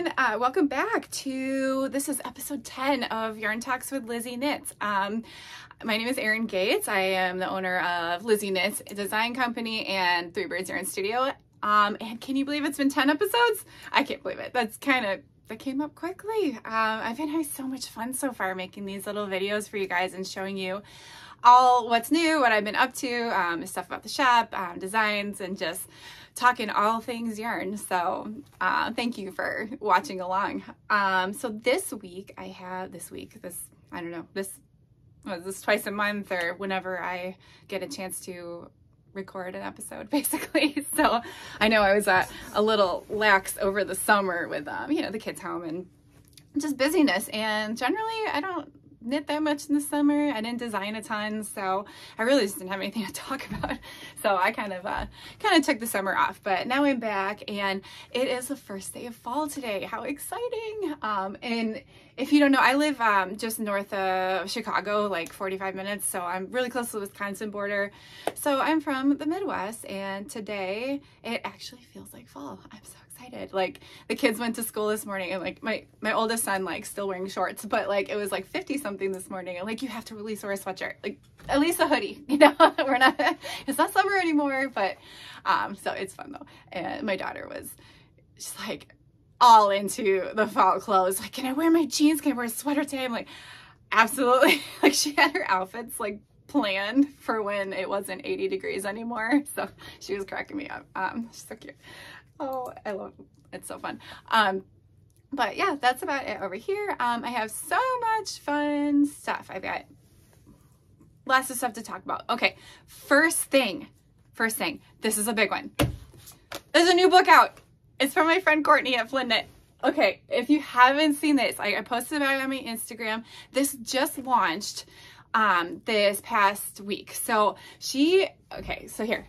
everyone. Welcome back to, this is episode 10 of Yarn Talks with Lizzy Knits. My name is Erin Gates. I am the owner of Lizzy Knits, a design company, and Three Birds Yarn Studio. And can you believe it's been 10 episodes? I can't believe it. That came up quickly. I've been having so much fun so far making these little videos for you guys and showing you all what's new, what I've been up to, stuff about the shop, designs, and just talking all things yarn. So thank you for watching along. So this week I have this twice a month or whenever I get a chance to record an episode, basically. So I know I was a little lax over the summer with you know, the kids home and just busyness, and generally I don't knit that much in the summer. I didn't design a ton, so I really just didn't have anything to talk about. So I kind of took the summer off, but now I'm back and it is the first day of fall today. How exciting. And if you don't know, I live just north of Chicago, like 45 minutes. So I'm really close to the Wisconsin border. So I'm from the Midwest, and today it actually feels like fall. I'm so excited. Like, the kids went to school this morning, and like my oldest son, like, still wearing shorts, but like it was like 50 something this morning, and like, you have to release wear a sweatshirt, like at least a hoodie, you know. It's not summer anymore, but so it's fun though. And my daughter was just like all into the fall clothes, like, can I wear my jeans, can I wear a sweater today? I'm like, absolutely. Like, she had her outfits like planned for when it wasn't 80 degrees anymore, so she was cracking me up. She's so cute. Oh, I love it. It's so fun. But yeah, that's about it over here. I have so much fun stuff. I've got lots of stuff to talk about. Okay, first thing, this is a big one. There's a new book out. It's from my friend Courtney at Flynn Knit. Okay, if you haven't seen this, I posted about it on my Instagram. This just launched this past week. So so here.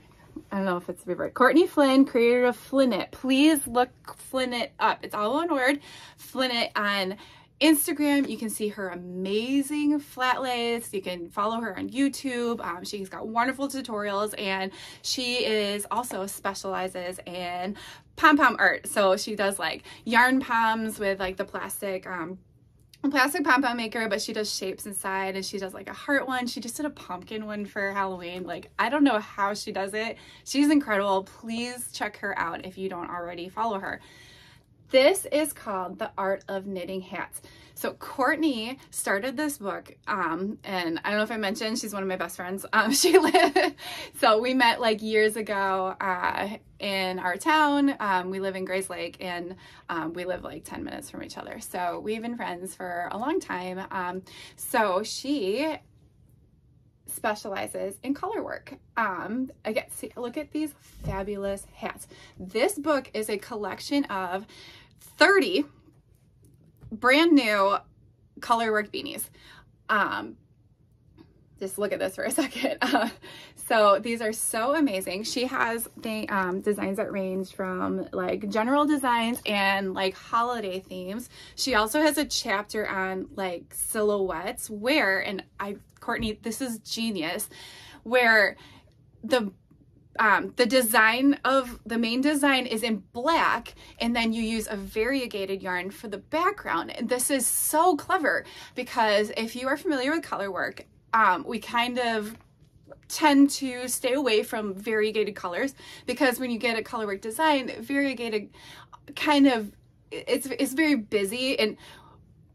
I don't know if it's right. Courtney Flynn, creator of Flynn Knit. Please look Flynn Knit up. It's all one word. Flynn Knit on Instagram. You can see her amazing flat lays. You can follow her on YouTube. She's got wonderful tutorials, and she is also specializes in pom-pom art. So she does like yarn poms with like the plastic pom-pom maker, but she does shapes inside, and she does like a heart one. She just did a pumpkin one for Halloween. Like, I don't know how she does it. She's incredible. Please check her out if you don't already follow her. This is called The Art of Knitting Hats. So Courtney started this book, and I don't know if I mentioned, she's one of my best friends. So we met like years ago in our town. We live in Grays Lake, and we live like 10 minutes from each other. So we've been friends for a long time. So she specializes in color work. Again, see, look at these fabulous hats. This book is a collection of 30 brand new color work beanies. Just look at this for a second. So these are so amazing. She has the designs that range from like general designs and like holiday themes. She also has a chapter on like silhouettes where, and Courtney, this is genius, where the design of the main design is in black, and then you use a variegated yarn for the background. And this is so clever because if you are familiar with color work, we kind of tend to stay away from variegated colors, because when you get a color work design, variegated kind of, it's very busy, and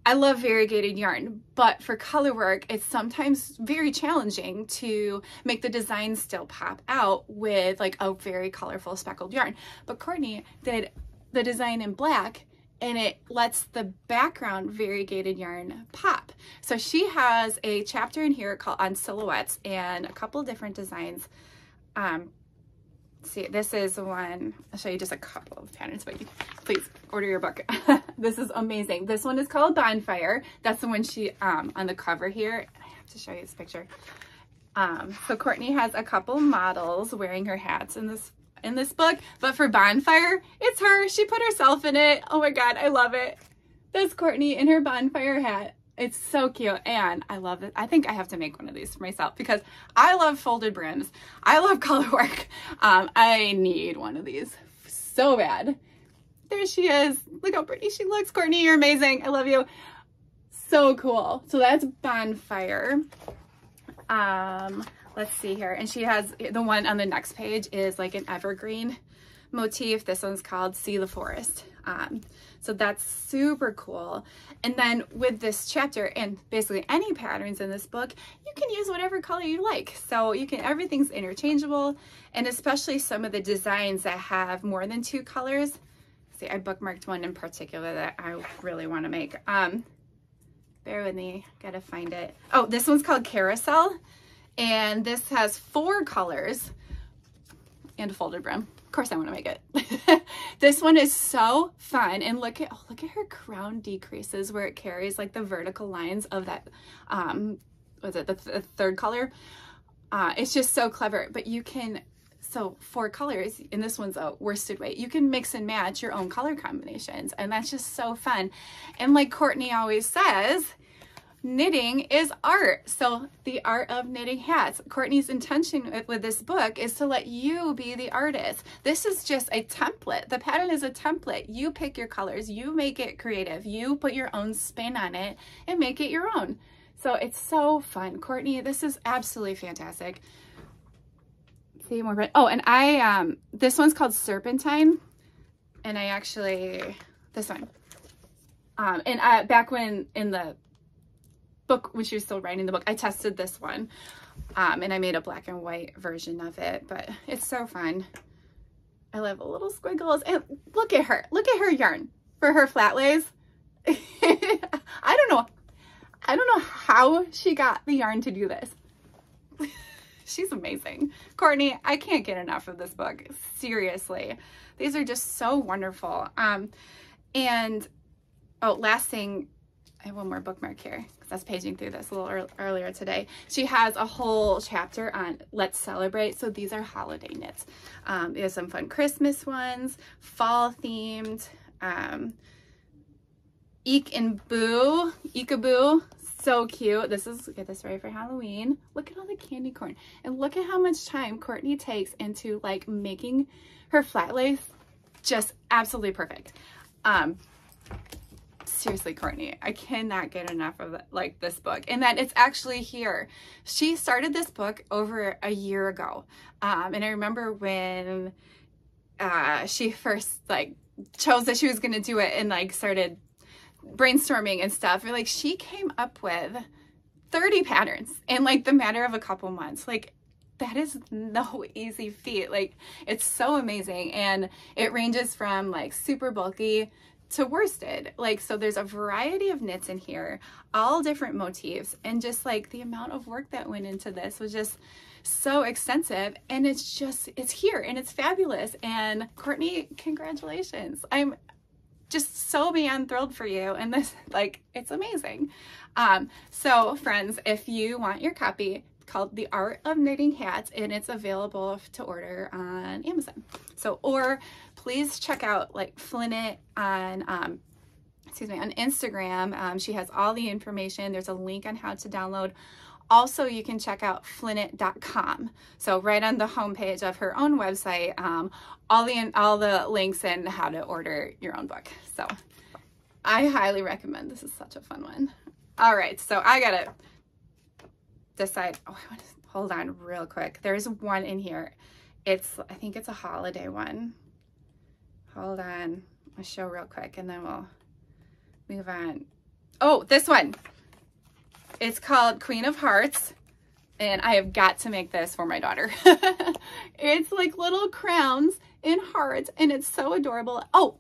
I love variegated yarn, but for color work, it's sometimes very challenging to make the design still pop out with like a very colorful speckled yarn. But Courtney did the design in black, and it lets the background variegated yarn pop. So she has a chapter in here called on silhouettes and a couple different designs. See, this is one, I'll show you just a couple of patterns, but you please order your book. This is amazing. This one is called Bonfire. That's the one she, on the cover here. I have to show you this picture. So Courtney has a couple models wearing her hats in this book, but for Bonfire, it's her. She put herself in it. Oh my God, I love it. That's Courtney in her bonfire hat. It's so cute, and I love it. I think I have to make one of these for myself because I love folded brims. I love color work. I need one of these so bad. there she is. Look how pretty she looks. Courtney, you're amazing. I love you. So cool. So that's Bonfire. Let's see here. And she has the one on the next page is like an evergreen motif. This one's called See the Forest. So that's super cool. And then with this chapter and basically any patterns in this book, you can use whatever color you like. So you can, everything's interchangeable, and especially some of the designs that have more than 2 colors. See, I bookmarked one in particular that I really want to make. Bear with me, gotta find it. Oh, this one's called Carousel, and this has 4 colors and a folded brim. Of course I want to make it. This one is so fun, and look at her crown decreases where it carries like the vertical lines of that was it the third color. It's just so clever. But you can, so 4 colors, and this one's a worsted weight, you can mix and match your own color combinations, and that's just so fun. And like Courtney always says, knitting is art. So the art of knitting hats. Courtney's intention with this book is to let you be the artist. This is just a template. The pattern is a template. You pick your colors, you make it creative, you put your own spin on it and make it your own. So it's so fun. Courtney, this is absolutely fantastic. See more, but oh, and I this one's called Serpentine, and I actually, this one, and back when in the book, when she was still writing the book, I tested this one, and I made a black and white version of it, but it's so fun. I love the little squiggles, and look at her yarn for her flat lays. I don't know how she got the yarn to do this. She's amazing. Courtney, I can't get enough of this book. Seriously. These are just so wonderful. And oh, last thing, I have one more bookmark here because I was paging through this a little earlier today. She has a whole chapter on Let's Celebrate. So these are holiday knits. There's some fun Christmas ones, fall themed, Eekaboo. So cute. This is, get this ready for Halloween. Look at all the candy corn, and look at how much time Courtney takes into like making her flat lace just absolutely perfect. Seriously, Courtney, I cannot get enough of like this book, and that it's actually here. She started this book over a year ago, and I remember when she first like chose that she was going to do it and like started brainstorming and stuff, like she came up with 30 patterns in like the matter of a couple months. Like that is no easy feat. Like it's so amazing, and it ranges from like super bulky to worsted. Like, so there's a variety of knits in here, all different motifs, and just like the amount of work that went into this was just so extensive, and it's here and it's fabulous. And Courtney, congratulations. I'm just so beyond thrilled for you, and this, like, it's amazing. So friends, if you want your copy, called The Art of Knitting Hats, and it's available to order on Amazon. So, or please check out like Flynn on excuse me, on Instagram. She has all the information. There's a link on how to download. Also, you can check out flynnit.com. So right on the homepage of her own website, all the links and how to order your own book. So I highly recommend. This is such a fun one. All right, so I gotta decide. Oh, I want to hold on real quick. There's one in here. I think it's a holiday one. Hold on. I'll show real quick and then we'll move on. Oh, this one. It's called Queen of Hearts, and I have got to make this for my daughter. It's like little crowns in hearts, and it's so adorable. Oh,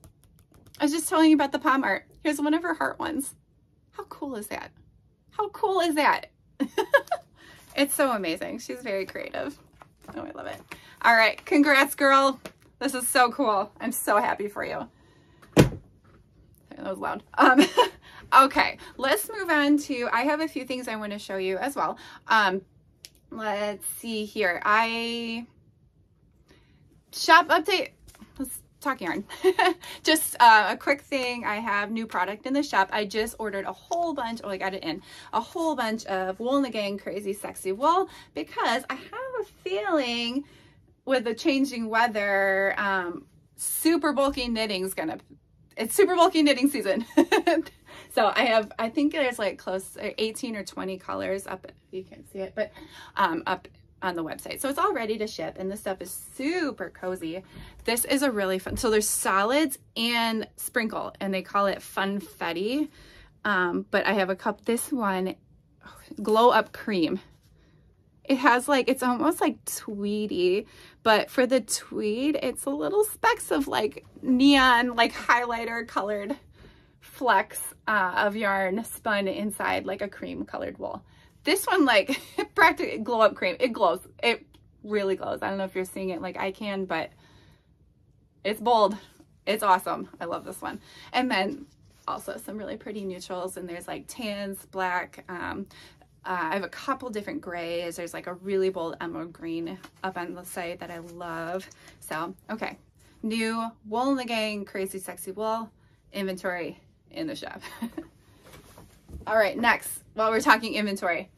I was just telling you about the pom art. Here's one of her heart ones. How cool is that? How cool is that? It's so amazing. She's very creative. Oh, I love it. All right. Congrats, girl. This is so cool. I'm so happy for you. That was loud. Okay, let's move on to, I have a few things I want to show you as well. Let's see here. Shop update. Let's talk yarn. Just a quick thing. I have new product in the shop. I just ordered a whole bunch. Oh, I got it in. A whole bunch of Wool and the Gang Crazy Sexy Wool, because I have a feeling with the changing weather, super bulky knitting is going to it's super bulky knitting season. So I think there's like close to 18 or 20 colors up, you can't see it, but up on the website. So it's all ready to ship, and this stuff is super cozy. This is a really fun, so there's solids and sprinkle, and they call it Funfetti. But I have a cup, this one, Glow Up Cream. It has like, it's almost like tweedy, but for the tweed, it's a little specks of like neon, like highlighter colored flecks of yarn spun inside like a cream colored wool. This one, like, practically Glow Up Cream, it glows. It really glows. I don't know if you're seeing it like I can, but it's bold. It's awesome. I love this one. And then also some really pretty neutrals, and there's like tans, black, I have a couple different grays. There's like a really bold emerald green up on the site that I love. So, okay. New Wool in the Gang, Crazy Sexy Wool inventory in the shop. All right, next, while we're talking inventory,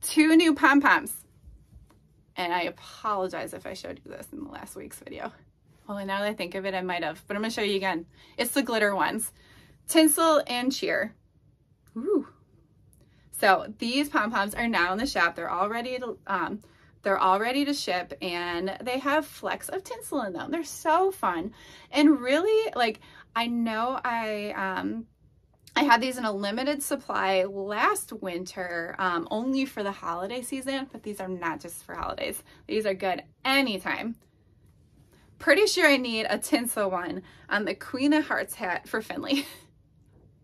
2 new pom-poms. And I apologize if I showed you this in the last week's video. Well, now that I think of it, I might have, but I'm gonna show you again. It's the glitter ones. Tinsel and Cheer. Ooh. So these pom-poms are now in the shop. They're all ready to ship, and they have flecks of tinsel in them. They're so fun. And really, like, I know I had these in a limited supply last winter, only for the holiday season, but these are not just for holidays. These are good anytime. Pretty sure I need a tinsel one on the Queen of Hearts hat for Finley.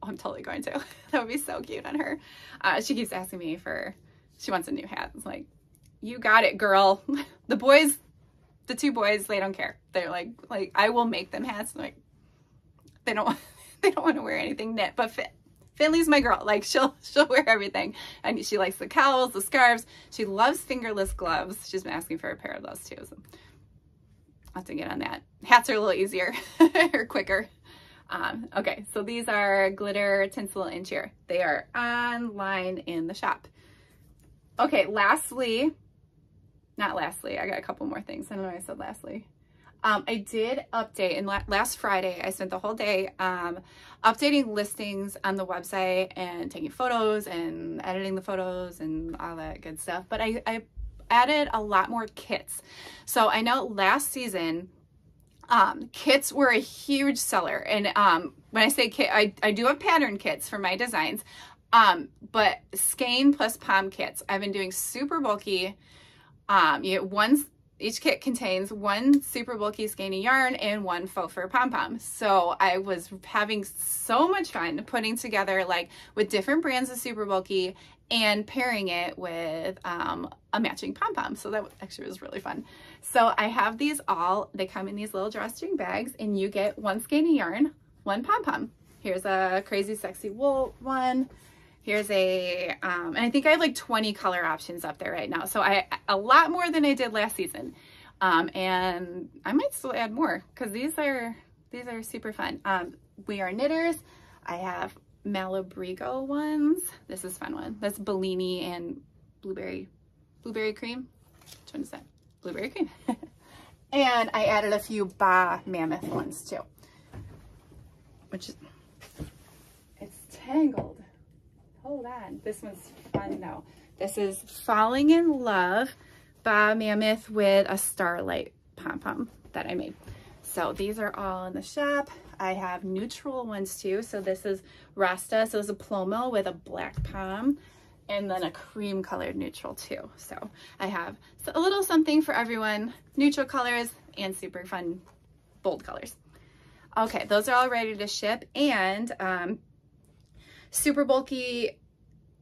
Oh, I'm totally going to. That would be so cute on her. She keeps asking me she wants a new hat. It's like, you got it, girl. The boys, the 2 boys, they don't care. They're like I will make them hats. Like, they don't want to wear anything knit, but Finley's my girl. Like, she'll wear everything. And she likes the cowls, the scarves. She loves fingerless gloves. She's been asking for a pair of those too. So I'll have to get on that. Hats are a little easier or quicker. Okay, so these are glitter, tinsel, and cheer. They are online in the shop. Okay, not lastly, I got a couple more things. I don't know why I said lastly. I did update, and last Friday, I spent the whole day updating listings on the website and taking photos and editing the photos and all that good stuff. But I added a lot more kits. So I know last season, kits were a huge seller. And when I say kit, I do have pattern kits for my designs, but skein plus pom kits. I've been doing super bulky. Each kit contains 1 super bulky skeiny yarn and 1 faux fur pom-pom. So I was having so much fun putting together, like, with different brands of super bulky and pairing it with a matching pom-pom. So that actually was really fun. So I have these all, they come in these little drawstring bags, and you get 1 skeiny yarn, 1 pom-pom. Here's a Crazy Sexy Wool one. Here's and I think I have like 20 color options up there right now. So a lot more than I did last season. And I might still add more because these are super fun. We Are Knitters. I have Malabrigo ones. This is a fun one. That's Bellini and blueberry cream. Which one is that? Blueberry cream. And I added a few Ba Mammoth ones too. Which is, it's tangled. Hold on. This one's fun though. This is Falling in Love Ba Mammoth with a Starlight pom-pom that I made. So these are all in the shop. I have neutral ones too. So this is Rasta. So it's a Plomo with a black pom and then a cream colored neutral too. So I have a little something for everyone. Neutral colors and super fun bold colors. Okay, those are all ready to ship. And super bulky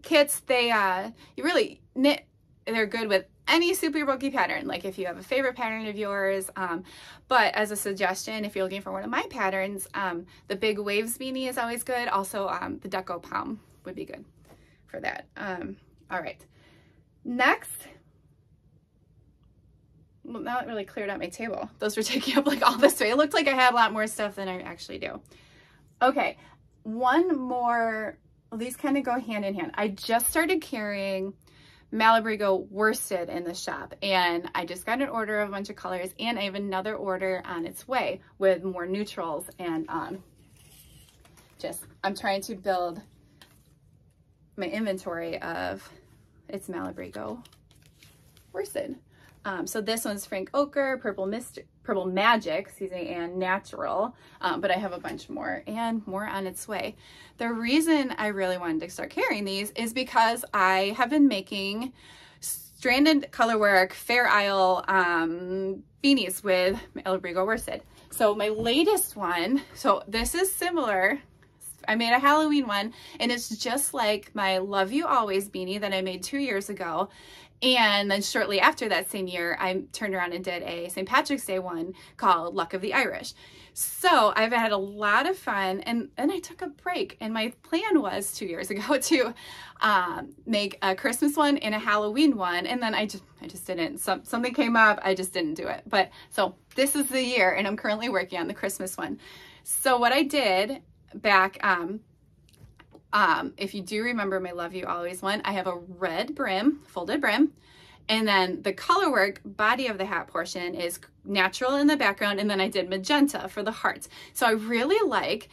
kits, you really knit, they're good with any super bulky pattern, like if you have a favorite pattern of yours. But as a suggestion, if you're looking for one of my patterns, the Big Waves beanie is always good. Also, the Deco Palm would be good for that. All right, next, well, now it really cleared out my table. Those were taking up like all this space. It looked like I had a lot more stuff than I actually do. Okay, one more. Well, these kind of go hand in hand. I just started carrying Malabrigo worsted in the shop, and I just got an order of a bunch of colors, and I have another order on its way with more neutrals and I'm trying to build my inventory of it's Malabrigo worsted. So this one's Frank Ochre, Purple Magic, excuse me, and Natural. But I have a bunch more and more on its way. The reason I really wanted to start carrying these is because I have been making stranded colorwork Fair Isle beanies with Malabrigo worsted. So my latest one, so this is similar. I made a Halloween one, and it's just like my Love You Always beanie that I made 2 years ago. And then shortly after that same year, I turned around and did a St. Patrick's Day one called Luck of the Irish. So I've had a lot of fun, and then I took a break, and my plan was 2 years ago to make a Christmas one and a Halloween one, and then I just didn't. Something came up, I just didn't do it. But so this is the year, and I'm currently working on the Christmas one. So what I did back, if you do remember my Love You Always one, I have a red brim, folded brim, and then the colorwork body of the hat portion is natural in the background, and then I did magenta for the hearts. So I really like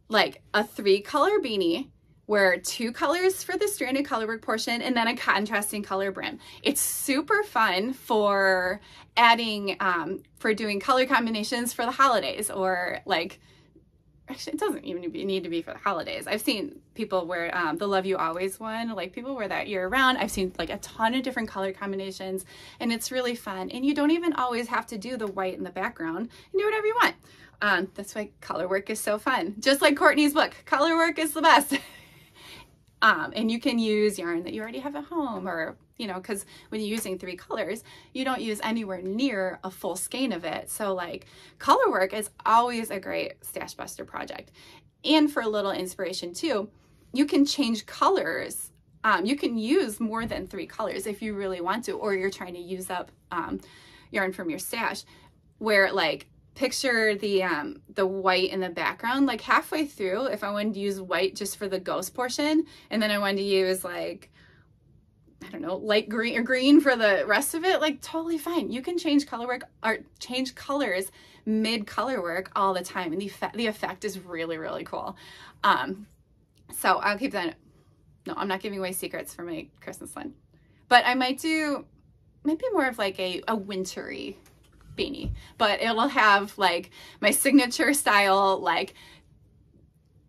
a 3-color beanie where 2 colors for the stranded colorwork portion and then a contrasting color brim. It's super fun for adding, for doing color combinations for the holidays, or like, actually, it doesn't even need to be for the holidays. I've seen people wear the Love You Always one, like people wear that year round. I've seen like a ton of different color combinations, and it's really fun. And you don't even always have to do the white in the background. You do whatever you want. That's why color work is so fun. Just like Courtney's book, color work is the best. And you can use yarn that you already have at home, or, you know, because when you're using 3 colors, you don't use anywhere near a full skein of it. So like color work is always a great stash buster project. And for a little inspiration too, you can change colors. You can use more than 3 colors if you really want to, or you're trying to use up yarn from your stash, where like, picture the white in the background, like halfway through, if I wanted to use white just for the ghost portion, and then I wanted to use like, I don't know, light green or green for the rest of it, like totally fine. You can change colorwork or change colors mid colorwork all the time, and the effect is really, really cool. So I'll keep that. No, I'm not giving away secrets for my Christmas one, but I might do maybe more of like a wintry beanie, but it'll have like my signature style, like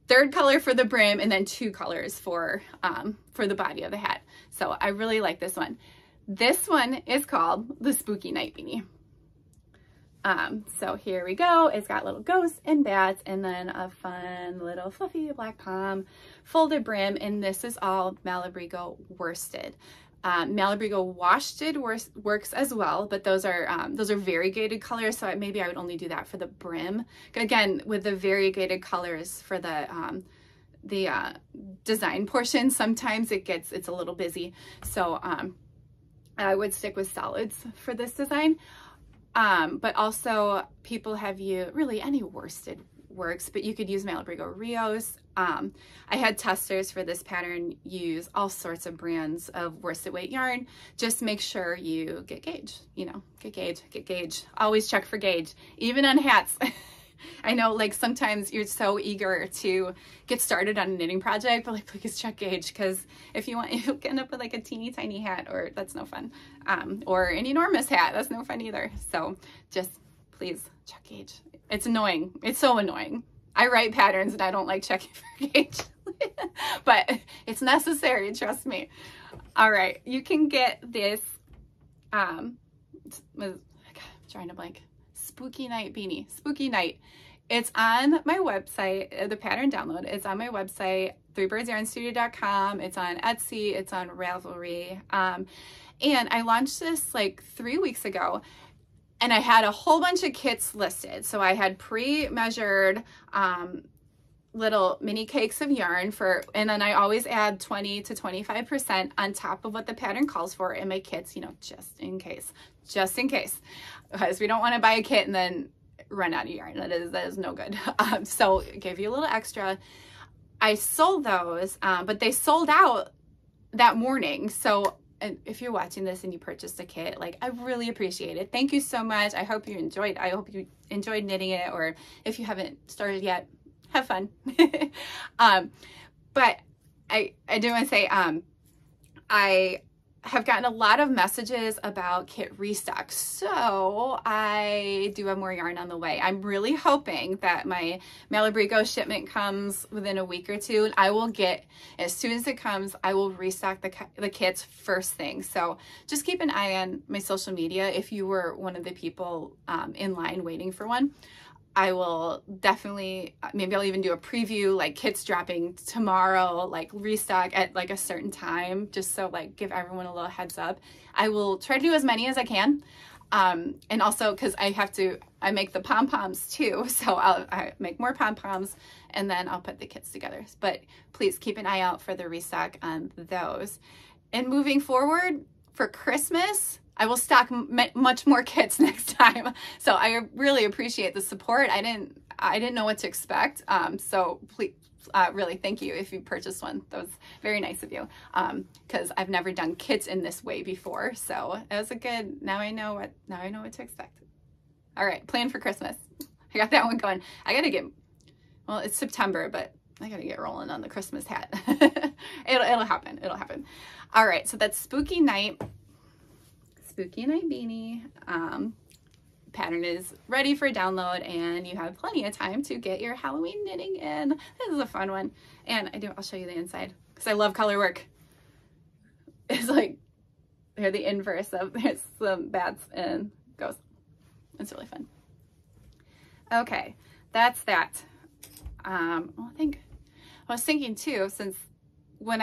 3rd color for the brim and then 2 colors for the body of the hat. So I really like this one. This one is called the Spooky Night Beanie. So here we go. It's got little ghosts and bats, and then a fun little fluffy black pom folded brim, and this is all Malabrigo worsted. Malabrigo washed works as well, but those are variegated colors, so maybe I would only do that for the brim. Again, with the variegated colors for the design portion, sometimes it's a little busy, so I would stick with solids for this design. But also people have used really any worsted works, but you could use Malabrigo Rios. I had testers for this pattern use all sorts of brands of worsted weight yarn. Just make sure you get gauge, you know, get gauge. Always check for gauge, even on hats. I know, like, sometimes you're so eager to get started on a knitting project, but like, please check gauge, because if you want, you'll end up with like a teeny tiny hat, or that's no fun. Or an enormous hat, that's no fun either. So just please check gauge. It's annoying. It's so annoying. I write patterns and I don't like checking for gauge, but it's necessary, trust me. All right, you can get this, I'm trying to blank, Spooky Night Beanie, Spooky Night. It's on my website, the pattern download. It's on my website, 3birdsyarnstudio.com. It's on Etsy, it's on Ravelry. And I launched this like 3 weeks ago, and I had a whole bunch of kits listed. So I had pre-measured little mini cakes of yarn and then I always add 20 to 25% on top of what the pattern calls for in my kits, you know, just in case, because we don't want to buy a kit and then run out of yarn. That is no good. So give you a little extra. I sold those, but they sold out that morning. So if you're watching this and you purchased a kit, like, I really appreciate it. Thank you so much. I hope you enjoyed knitting it, or if you haven't started yet, have fun. But I do want to say, I have gotten a lot of messages about kit restock, so I do have more yarn on the way. I'm really hoping that my Malabrigo shipment comes within a week or two, and I will get, as soon as it comes, I will restock the kits first thing. So just keep an eye on my social media if you were one of the people in line waiting for one. I will definitely, maybe I'll even do a preview, like kits dropping tomorrow, like restock at like a certain time, just so like give everyone a little heads up. I will try to do as many as I can. And also because I make the pom-poms too. So I make more pom-poms and then I'll put the kits together. But please keep an eye out for the restock on those. And moving forward for Christmas, I will stock much more kits next time. So I really appreciate the support. I didn't know what to expect. So please, really thank you if you purchased one. That was very nice of you. Cause I've never done kits in this way before. So it was a good, now I know what to expect. All right. Plan for Christmas. I got that one going. I got to get, well, it's September, but I got to get rolling on the Christmas hat. It'll happen. It'll happen. All right. So that's Spooky Night Beanie. Pattern is ready for download and you have plenty of time to get your Halloween knitting in. This is a fun one. And I'll show you the inside because I love color work. It's like, they're the inverse of, there's some bats and goes. It's really fun. Okay, that's that. I was thinking too, since when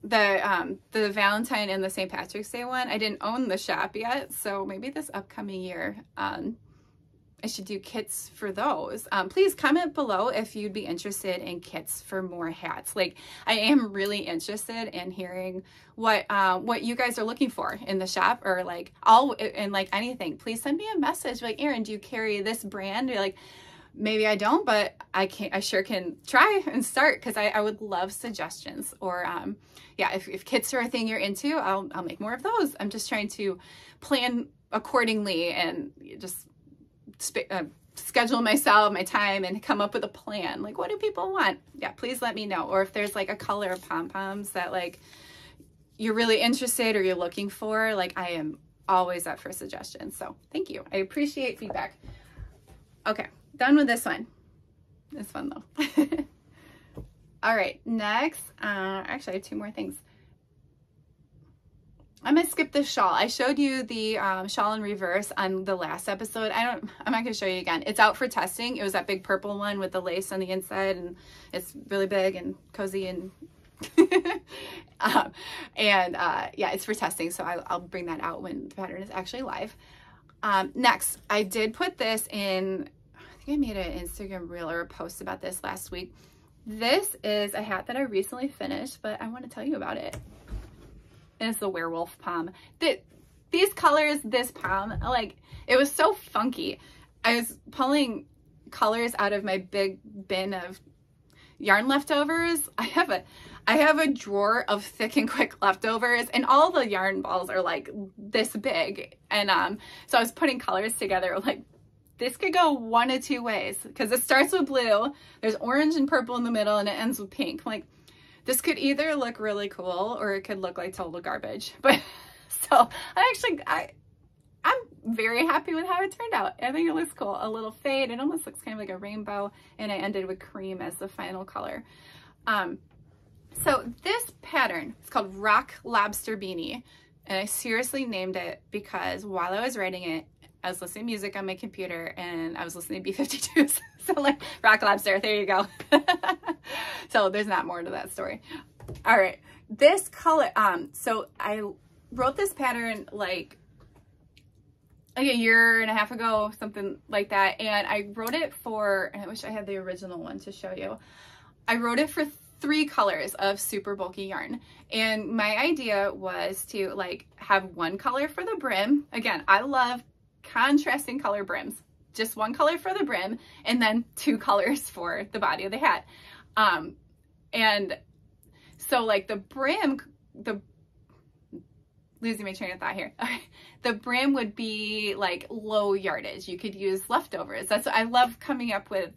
the Valentine and the St. Patrick's Day one, I didn't own the shop yet, so maybe this upcoming year I should do kits for those. Please comment below if you'd be interested in kits for more hats. Like, I am really interested in hearing what you guys are looking for in the shop, or like anything. Please send me a message like, Erin, do you carry this brand? You're like, maybe I don't, but I sure can try and start, because I would love suggestions. Or yeah, if kits are a thing you're into, I'll make more of those. I'm just trying to plan accordingly and just schedule myself, my time, and come up with a plan. Like, what do people want? Yeah, please let me know. Or if there's like a color of pom-poms that like you're really interested or you're looking for, like, I am always up for suggestions. So thank you. I appreciate feedback. Okay. Done with this one. This one though. All right, next, actually I have two more things. I'm gonna skip this shawl. I showed you the shawl in reverse on the last episode. I'm not gonna show you again. It's out for testing. It was that big purple one with the lace on the inside, and it's really big and cozy and yeah, it's for testing. So I'll bring that out when the pattern is actually live. Next, I did put this in, I made an Instagram reel or a post about this last week. This is a hat that I recently finished, but I want to tell you about it. And it's the Werewolf Palm. These colors, this palm, like, it was so funky. I was pulling colors out of my big bin of yarn leftovers. I have a drawer of Thick and Quick leftovers, and all the yarn balls are like this big. And so I was putting colors together, like, this could go one of two ways, because it starts with blue, there's orange and purple in the middle, and it ends with pink. I'm like, this could either look really cool or it could look like total garbage. But so I'm very happy with how it turned out. I think it looks cool. A little fade. It almost looks kind of like a rainbow, and I ended with cream as the final color. So this pattern is called Rock Lobster Beanie, and I seriously named it because while I was writing it, I was listening to music on my computer and I was listening to B-52s. So like, Rock Lobster, there you go. So there's not more to that story. All right, this color, so I wrote this pattern like a year and a half ago, something like that. And I wrote it for, and I wish I had the original one to show you. I wrote it for 3 colors of super bulky yarn. And my idea was to like have one color for the brim. Again, I love contrasting color brims. Just one color for the brim, and then 2 colors for the body of the hat. And so like the brim, losing my train of thought here. The brim would be like low yardage. You could use leftovers. I love coming up with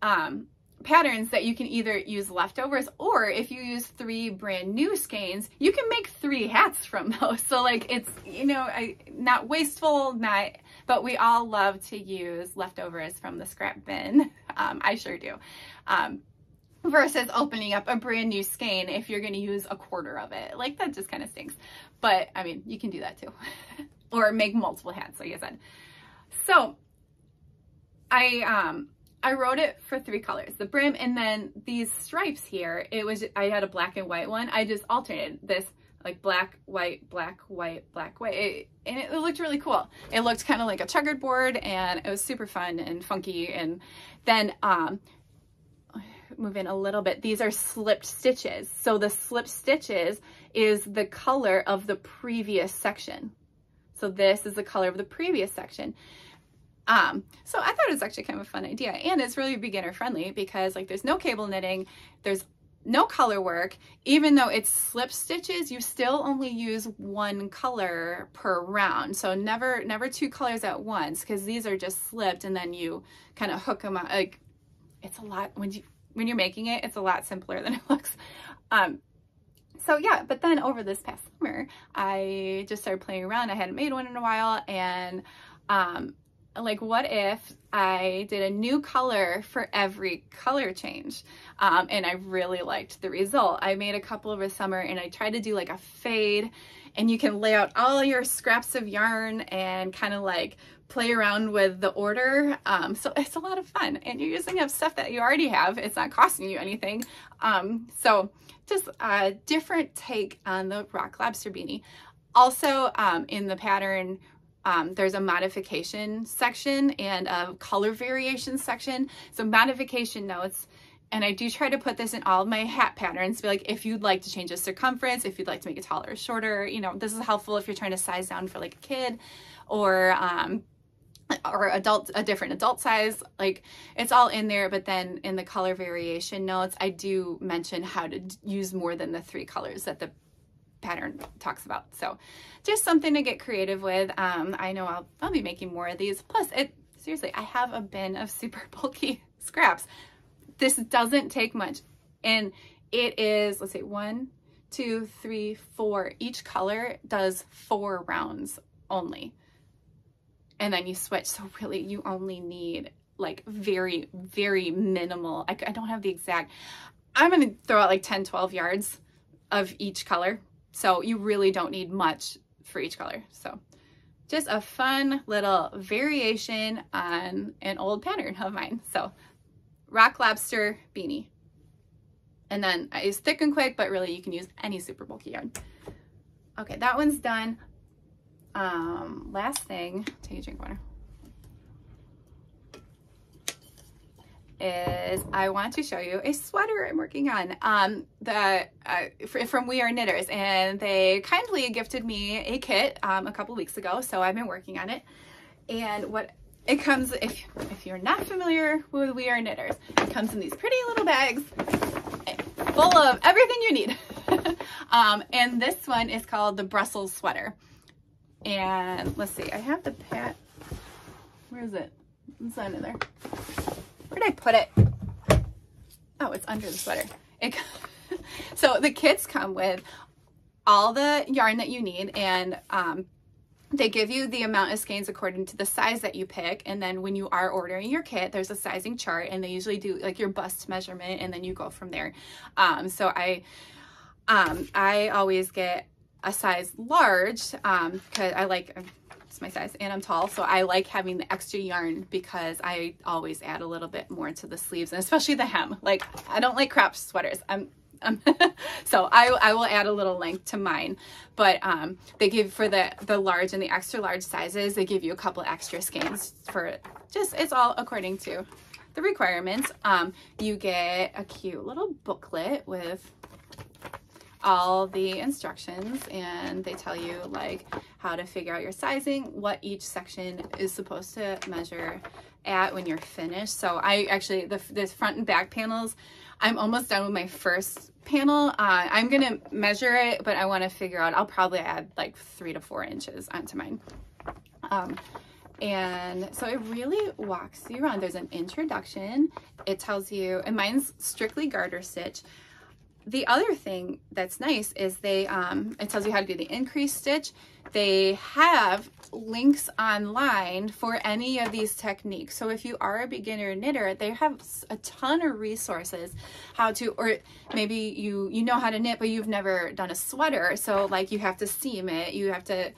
patterns that you can either use leftovers, or if you use 3 brand new skeins, you can make 3 hats from those. So like, it's, you know, not wasteful, but we all love to use leftovers from the scrap bin. I sure do. Versus opening up a brand new skein if you're going to use a quarter of it. Like, that just kind of stinks. But I mean, you can do that too. Or make multiple hats, like I said. So I wrote it for 3 colors, the brim, and then these stripes here, I had a black and white one. I just alternated this, like black, white, black, white, black, white. And it looked really cool. It looked kind of like a checkered board, and it was super fun and funky. And then, move in a little bit, these are slipped stitches. So the slipped stitches is the color of the previous section. So this is the color of the previous section. So I thought it was actually kind of a fun idea, and it's really beginner friendly because like there's no cable knitting, there's no color work. Even though it's slip stitches, you still only use 1 color per round. So never 2 colors at once, because these are just slipped and then you kind of hook them up. Like, it's a lot when you're making it, it's a lot simpler than it looks. So yeah, but then over this past summer, I just started playing around. I hadn't made one in a while, and like, what if I did a new color for every color change? And I really liked the result. I made a couple over summer, and I tried to do like a fade, and you can lay out all your scraps of yarn and kind of like play around with the order. So it's a lot of fun, and you're using up stuff that you already have. It's not costing you anything. So just a different take on the rock lobster beanie. Also, in the pattern, there's a modification section and a color variation section. So modification notes, and I do try to put this in all of my hat patterns. Be like, if you'd like to change the circumference, if you'd like to make it taller or shorter, you know, this is helpful if you're trying to size down for like a kid, or a different adult size. Like, it's all in there. But then in the color variation notes, I do mention how to use more than the 3 colors that the pattern talks about. So just something to get creative with. I know I'll be making more of these. Plus, seriously, I have a bin of super bulky scraps. This doesn't take much, and it is, let's say 1, 2, 3, 4. Each color does 4 rounds only, and then you switch. So really, you only need like very, very minimal. I don't have the exact. I'm gonna throw out like 10, 12 yards of each color. So you really don't need much for each color. So just a fun little variation on an old pattern of mine. So rock lobster beanie. And then I use thick and quick, but really you can use any super bulky yarn. Okay, that one's done. Last thing, take a drink of water, is I want to show you a sweater I'm working on from We Are Knitters, and they kindly gifted me a kit a couple weeks ago, so I've been working on it. And what it comes, if you're not familiar with We Are Knitters, it comes in these pretty little bags full of everything you need. And this one is called the Bruxelles Sweater. And let's see, I have the where is it? It's under there. Where did I put it? Oh, it's under the sweater. So the kits come with all the yarn that you need, and they give you the amount of skeins according to the size that you pick. And then when you are ordering your kit, there's a sizing chart, and they usually do like your bust measurement, and then you go from there. So I always get a size large because I like, it's my size, and I'm tall, so I like having the extra yarn because I always add a little bit more to the sleeves, and especially the hem. Like, I don't like crop sweaters. So I will add a little length to mine, but they give, for the large and the extra large sizes, they give you a couple extra skeins for just, it's all according to the requirements. You get a cute little booklet with all the instructions, and they tell you like how to figure out your sizing, what each section is supposed to measure at when you're finished. So I actually, the front and back panels, I'm almost done with my first panel. I'm gonna measure it, but I want to figure out, I'll probably add like 3 to 4 inches onto mine. And so it really walks you around. There's an introduction. It tells you, and mine's strictly garter stitch. The other thing that's nice is it tells you how to do the increase stitch. They have links online for any of these techniques. So if you are a beginner knitter, they have a ton of resources how to, or maybe you know how to knit, but you've never done a sweater. So like you have to seam it, you have to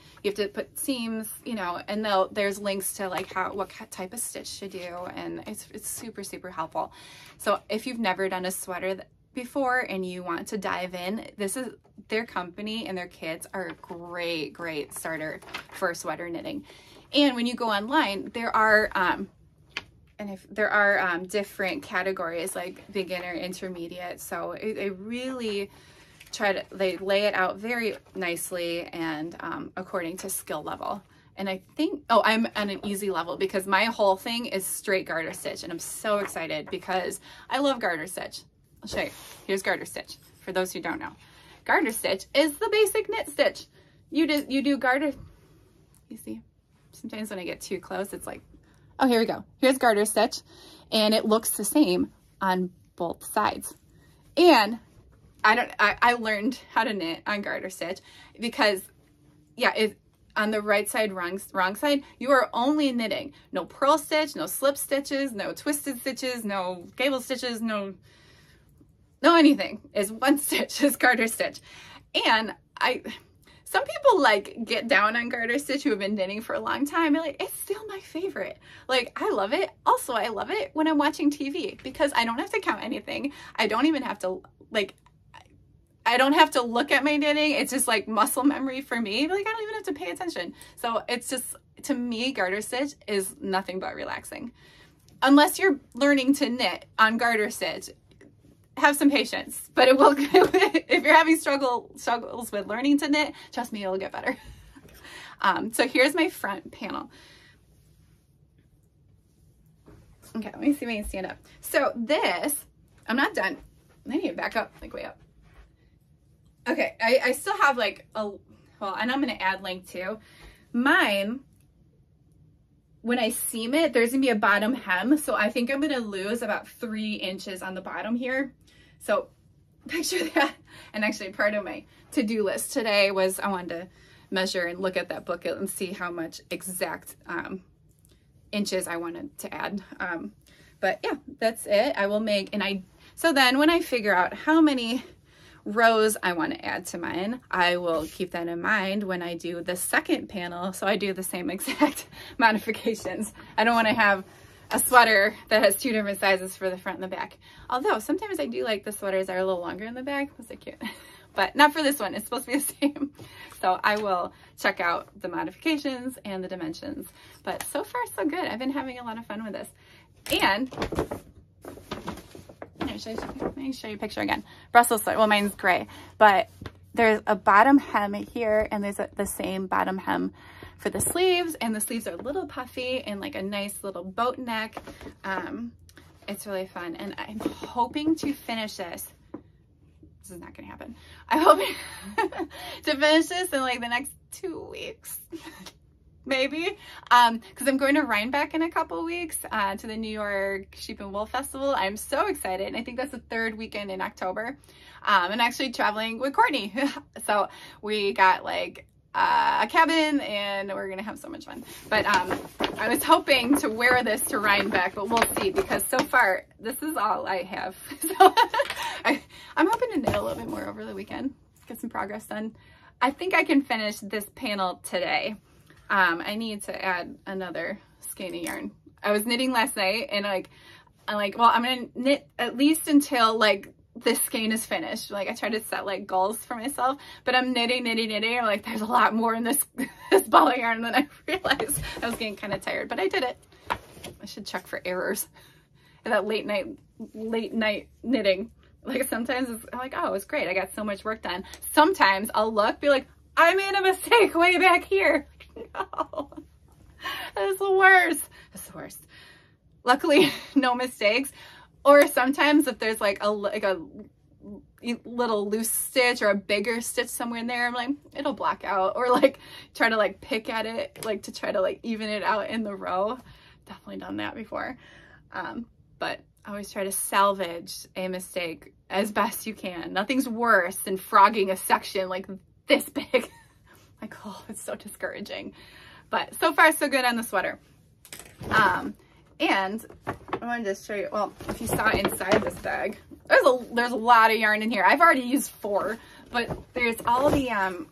put seams, you know, and there's links to like what type of stitch to do. And it's super, super helpful. So if you've never done a sweater before and you want to dive in, this is their company, and their kits are a great starter for sweater knitting. And when you go online, there are different categories like beginner, intermediate. So they really they lay it out very nicely and according to skill level. And I think, oh, I'm on an easy level because my whole thing is straight garter stitch, and I'm so excited because I love garter stitch. I'll show you. Here's garter stitch for those who don't know. Garter stitch is the basic knit stitch. You do garter. You see, sometimes when I get too close, it's like, oh, here we go. Here's garter stitch, and it looks the same on both sides. And I learned how to knit on garter stitch because, yeah, on the right side, wrong side, you are only knitting. No purl stitch, no slip stitches, no twisted stitches, no gable stitches, no anything. Is one stitch, is garter stitch. And some people like get down on garter stitch who have been knitting for a long time. They're like, it's still my favorite. Like, I love it. Also, I love it when I'm watching TV because I don't have to count anything. I don't even have to, like, I don't have to look at my knitting. It's just like muscle memory for me. Like, I don't even have to pay attention. So it's just, to me, garter stitch is nothing but relaxing. Unless you're learning to knit on garter stitch, have some patience, but it will, if you're having struggles with learning to knit, trust me, it'll get better. So here's my front panel. Okay, let me see if I can stand up. So this, I'm not done. I need to back up, like way up. Okay, I still have like well, and I'm gonna add length too. Mine, when I seam it, there's gonna be a bottom hem. So I think I'm gonna lose about 3 inches on the bottom here. So picture that. And actually part of my to-do list today was I wanted to measure and look at that booklet and see how much exact inches I wanted to add. But yeah, that's it. I will make, so then when I figure out how many rows I want to add to mine, I will keep that in mind when I do the second panel. So I do the same exact modifications. I don't want to have a sweater that has 2 different sizes for the front and the back. Although sometimes I do like the sweaters that are a little longer in the back. Those are cute. But not for this one. It's supposed to be the same. So I will check out the modifications and the dimensions. But so far, so good. I've been having a lot of fun with this. And let me show you a picture again. Brussels sweater. Well, mine's gray, but there's a bottom hem here, and there's the same bottom hem for the sleeves, and the sleeves are a little puffy and like a nice little boat neck. It's really fun, and I'm hoping to finish this. This is not gonna happen. I'm hoping to finish this in like the next 2 weeks. Maybe, because I'm going to Rhinebeck in a couple weeks to the New York Sheep and Wool Festival. I'm so excited, and I think that's the 3rd weekend in October. I'm actually traveling with Courtney, so we got like a cabin, and we're gonna have so much fun. But I was hoping to wear this to Rhinebeck, but we'll see, because so far this is all I have. So I'm hoping to knit a little bit more over the weekend, get some progress done. I think I can finish this panel today. I need to add another skein of yarn. I was knitting last night, and I'm like, well, I'm gonna knit at least until like this skein is finished. Like, I try to set like goals for myself, but I'm knitting. I'm like, there's a lot more in this ball of yarn than I realized. I was getting kind of tired, but I did it. I should check for errors in that late night knitting. Like, sometimes I'm like, oh, it's great, I got so much work done. Sometimes I'll look, be like, I made a mistake way back here. No, that's the worst. That's the worst. Luckily, no mistakes. Or sometimes if there's like a little loose stitch or a bigger stitch somewhere in there, I'm like, it'll block out, or like try to like pick at it, like to try to like even it out in the row. Definitely done that before. But I always try to salvage a mistake as best you can. Nothing's worse than frogging a section like this big. Like, oh, it's so discouraging. But so far so good on the sweater. And I wanted to show you, well, if you saw inside this bag, there's a lot of yarn in here. I've already used 4, but there's all the, and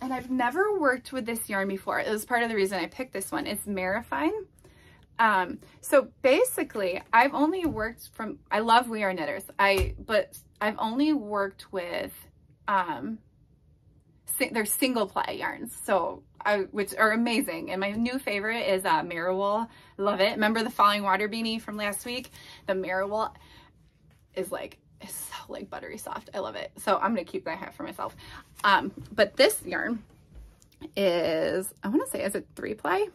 I've never worked with this yarn before. It was part of the reason I picked this one. It's Mattification. So basically I've only worked from, I love We Are Knitters. But I've only worked with, they're single ply yarns. So which are amazing. And my new favorite is Werewolf. Love it. Remember the falling water beanie from last week? The Werewolf is like, it's so like buttery soft. I love it. So I'm going to keep that hat for myself. But this yarn is, I want to say, is it 3-ply?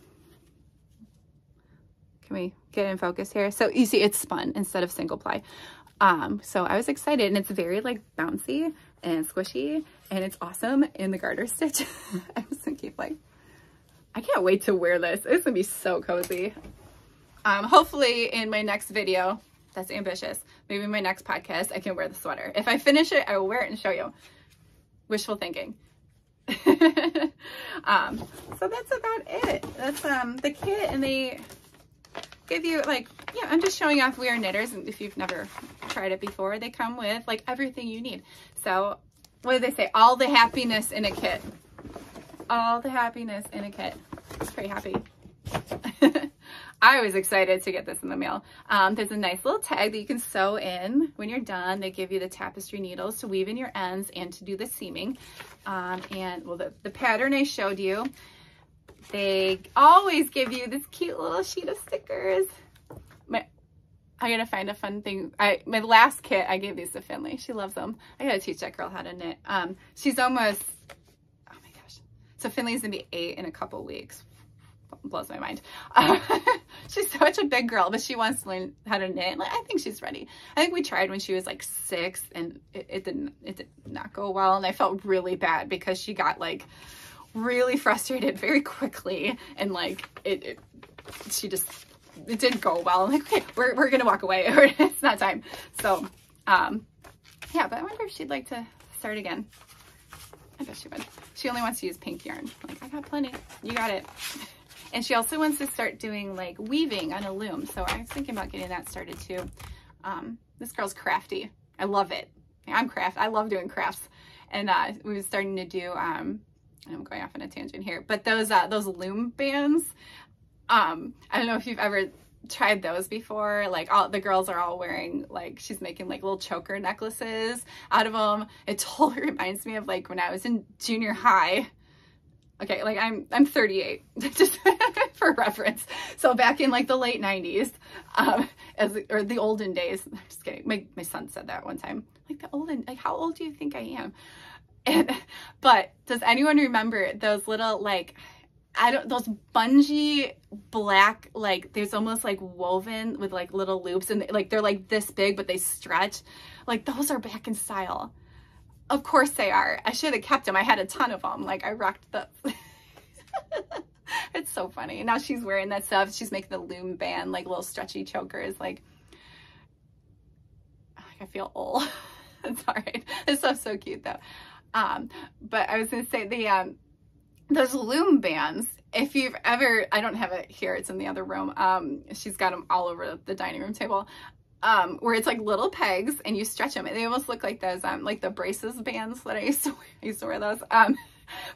Can we get in focus here? So you see it's spun instead of single ply. So I was excited, and it's very like bouncy and squishy, and it's awesome in the garter stitch. I'm just gonna keep like, I can't wait to wear this. It's gonna be so cozy. Hopefully in my next video, that's ambitious, maybe my next podcast, I can wear the sweater. If I finish it, I will wear it and show you. Wishful thinking. So that's about it. That's the kit, and they give you like, yeah, I'm just showing off We Are Knitters, and if you've never tried it before, they come with like everything you need. So what do they say? All the happiness in a kit. All the happiness in a kit. Pretty happy. I was excited to get this in the mail. There's a nice little tag that you can sew in when you're done. They give you the tapestry needles to weave in your ends and to do the seaming. And well, the pattern I showed you, they always give you this cute little sheet of stickers. I gotta find a fun thing. My last kit, I gave these to Finley. She loves them. I gotta teach that girl how to knit. She's almost, oh my gosh. So Finley's gonna be 8 in a couple weeks. Blows my mind. She's such a big girl, but she wants to learn how to knit. Like, I think she's ready. I think we tried when she was like 6, and it did not go well. And I felt really bad because she got like really frustrated very quickly, and like it didn't go well. I'm like, okay, we're gonna walk away, or it's not time. So yeah, but I wonder if she'd like to start again. I bet she would. She only wants to use pink yarn. I'm like, I got plenty, you got it. And she also wants to start doing like weaving on a loom, so I was thinking about getting that started too. This girl's crafty. I love it. I love doing crafts. And we were starting to do I'm going off on a tangent here, but those Loom Bands, I don't know if you've ever tried those before. Like, all the girls are all wearing, like, she's making like little choker necklaces out of them. It totally reminds me of like when I was in junior high. Okay, like I'm 38, just for reference. So back in like the late 90s, or the olden days. I'm just kidding. My son said that one time. Like like how old do you think I am? But does anyone remember those little like, those bungee black, like there's almost like woven with like little loops, and like they're like this big but they stretch. Like those are back in style. Of course they are. I should have kept them. I had a ton of them. Like I rocked the it's so funny. Now she's wearing that stuff. She's making the Loom Band, like little stretchy chokers. Like I feel old. It's all right. This stuff's so cute though. But I was gonna say those Loom Bands, if you've ever, I don't have it here, it's in the other room. She's got them all over the dining room table. Where it's like little pegs and you stretch them, and they almost look like those like the braces bands that I used to wear those.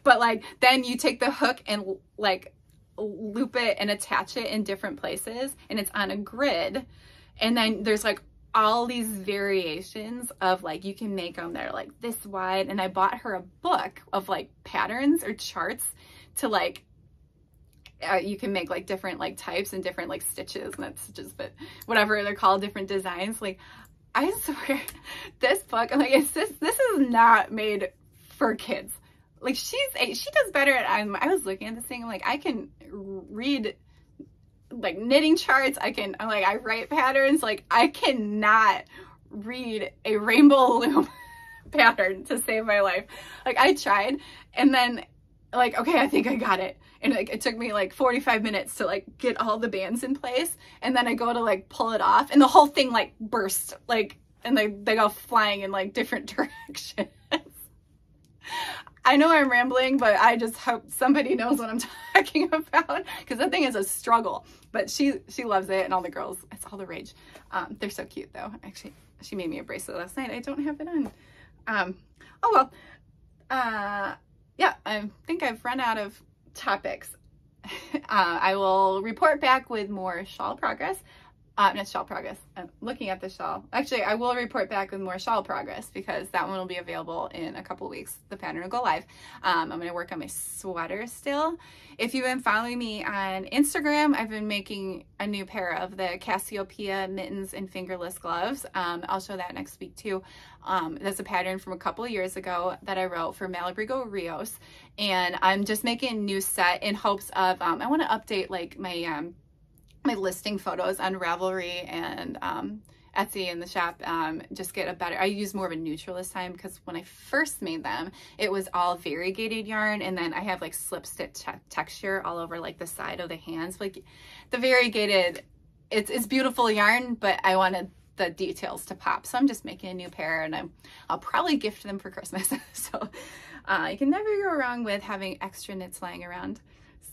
But like then you take the hook and like loop it and attach it in different places, and it's on a grid, and then there's like all these variations of like, you can make them that are like this wide. And I bought her a book of like patterns or charts to like, you can make like different like types and different like stitches, and that's stitches, but whatever they're called, different designs. Like I swear this book, I'm like, this is not made for kids. Like she's 8, she does better at, I was looking at this thing, I'm like, I can read like knitting charts, I write patterns. Like I cannot read a rainbow loom pattern to save my life. Like I tried, and then like, okay, I think I got it. And like, it took me like 45 minutes to like get all the bands in place. And then I go to like pull it off and the whole thing like burst, like, and they go flying in like different directions. I know I'm rambling, but I just hope somebody knows what I'm talking about, because that thing is a struggle, but she loves it, and all the girls, it's all the rage. They're so cute though. Actually, she made me a bracelet last night. I don't have it on. Oh well. Yeah, I think I've run out of topics. I will report back with more shawl progress. Not shawl progress. I'm looking at the shawl. Actually, I will report back with more shawl progress, because that one will be available in a couple weeks. The pattern will go live. I'm going to work on my sweater still. If you've been following me on Instagram, I've been making a new pair of the Cassiopeia mittens and fingerless gloves. I'll show that next week too. That's a pattern from a couple of years ago that I wrote for Malabrigo Rios. And I'm just making a new set in hopes of, I want to update like my listing photos on Ravelry and Etsy in the shop. Just get a better, I use more of a neutral this time, because when I first made them, it was all variegated yarn, and then I have like slip stitch texture all over like the side of the hands. Like the variegated, it's beautiful yarn, but I wanted the details to pop. So I'm just making a new pair, and I'll probably gift them for Christmas. So you can never go wrong with having extra knits lying around.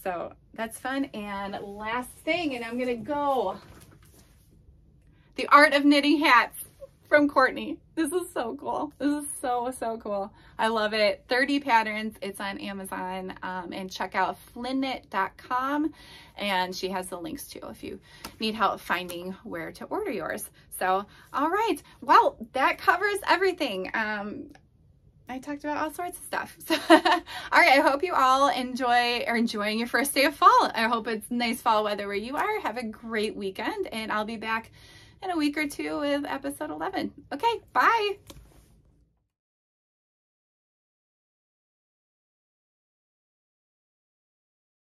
So that's fun. And last thing, and I'm gonna go, the Art of Knitting Hats from Courtney. This is so cool. This is so cool. I love it. 30 patterns. It's on Amazon. And check out flynnknit.com, and she has the links too if you need help finding where to order yours. So, all right. Well, that covers everything. I talked about all sorts of stuff. So, all right, I hope you all are enjoying your first day of fall. I hope it's nice fall weather where you are. Have a great weekend, and I'll be back in a week or two with episode 11. Okay, bye.